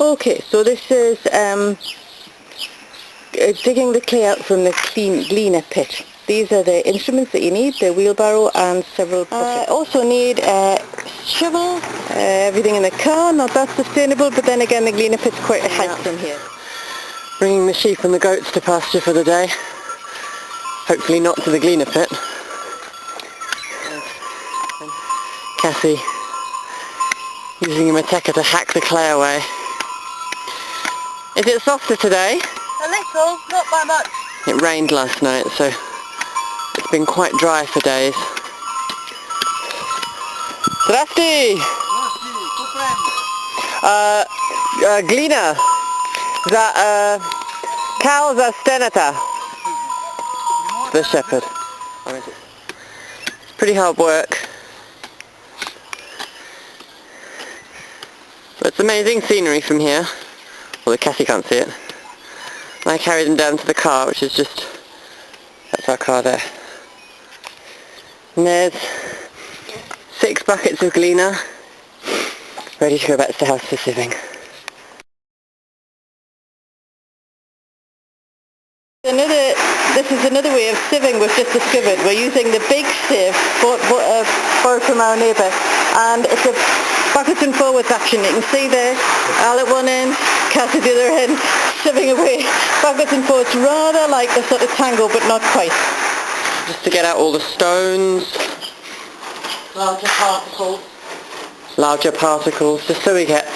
Okay, so this is digging the clay out from the gleaner pit. These are the instruments that you need, the wheelbarrow and several buckets. Also need a shovel, everything in the car, not that sustainable, but then again the gleaner pit's quite a hike from here. Bringing the sheep and the goats to pasture for the day. Hopefully not to the gleaner pit. Cassie using a mateka to hack the clay away. Is it softer today? A little, not by much. It rained last night, so it's been quite dry for days. Zdrasti! Glina za cow za stenata. The shepherd. It's pretty hard work. But it's amazing scenery from here. Although Cassie can't see it. And I carry them down to the car, which is just, that's our car there. And there's 6 buckets of gleaner, ready to go back to the house for sieving. This is another way of sieving we've just discovered. We're using the big sieve borrowed from our neighbour, and it's a backwards and forwards action. You can see there, Al at one end, Cass at the other end, sieving away backwards and forwards, rather like a sort of tango, but not quite. Just to get out all the stones, larger particles, just so we get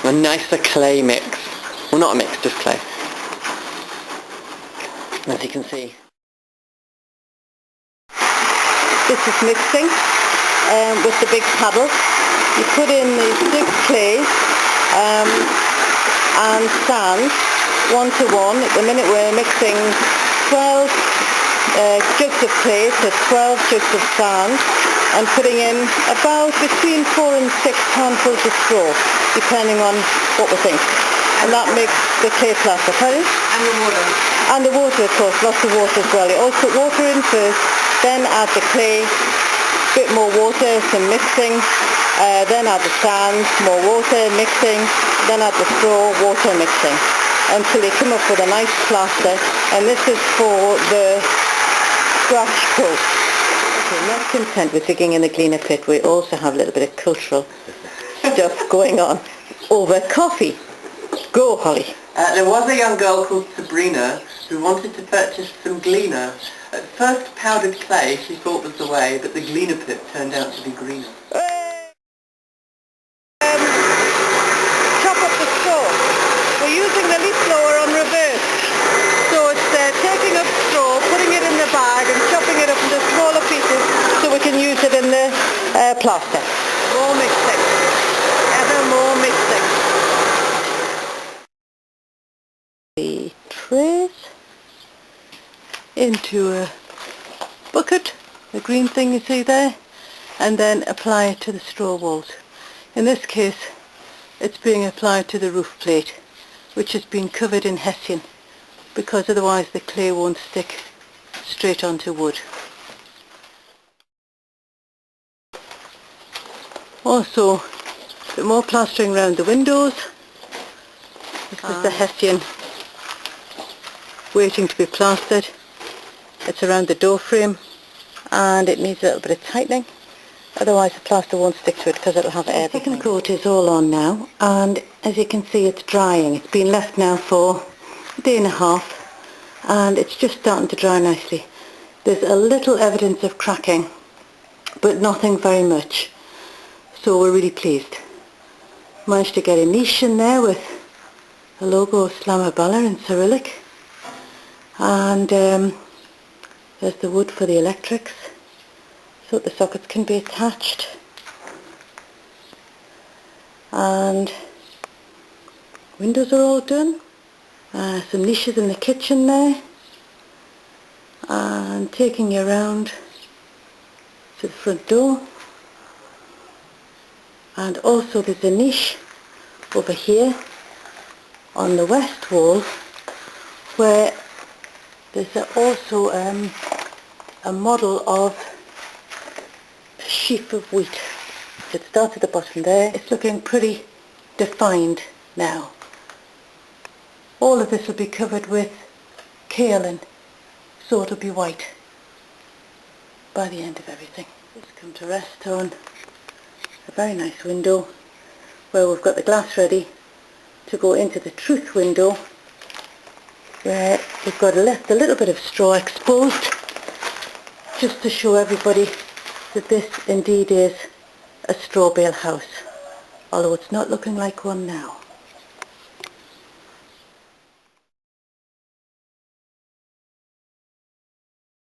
a nicer clay mix. Well, not a mix, just clay. As you can see. This is mixing with the big paddle. You put in the 6 clays and sand 1 to 1. At the minute we're mixing 12 jugs of clay to 12 jugs of sand and putting in about between 4 and 6 handfuls of straw, depending on what we think. And that makes the clay plaster. Pardon? And the water. And the water, of course, lots of water as well. You also put water in first, then add the clay, bit more water, some mixing, then add the sand, more water, mixing, then add the straw, water, mixing, until you come up with a nice plaster. And this is for the scratch coat. Okay, not content with digging in the gleaner pit, we also have a little bit of cultural stuff going on over coffee. Go, Holly. There was a young girl called Sabrina who wanted to purchase some gleaner. At first powdered clay she thought was the way, but the gleaner pit turned out to be greener. Chop up the straw. We're using the leaf blower on reverse. So it's taking up straw, putting it in the bag and chopping it up into smaller pieces so we can use it in the plaster. More mixing. Ever more mixing. The trays into a bucket, the green thing you see there, and then apply it to the straw walls. In this case it's being applied to the roof plate, which has been covered in hessian, because otherwise the clay won't stick straight onto wood. Also a bit more plastering around the windows. This is the hessian waiting to be plastered. It's around the door frame and it needs a little bit of tightening, otherwise the plaster won't stick to it because it'll have air. The second coat is all on now, and as you can see it's drying. It's been left now for a day and a half and it's just starting to dry nicely. There's a little evidence of cracking, but nothing very much, so we're really pleased. Managed to get a niche in there with a logo of Slamabala in Cyrillic. And there's the wood for the electrics, so the sockets can be attached. And windows are all done. Some niches in the kitchen there. And taking you around to the front door. And also there's a niche over here on the west wall where there's also a model of a sheaf of wheat. So it starts at the bottom there. It's looking pretty defined now. All of this will be covered with kaolin, so it'll be white by the end of everything. It's come to rest on a very nice window where we've got the glass ready to go into the truth window, where we've got left a little bit of straw exposed just to show everybody that this indeed is a straw bale house, although it's not looking like one now.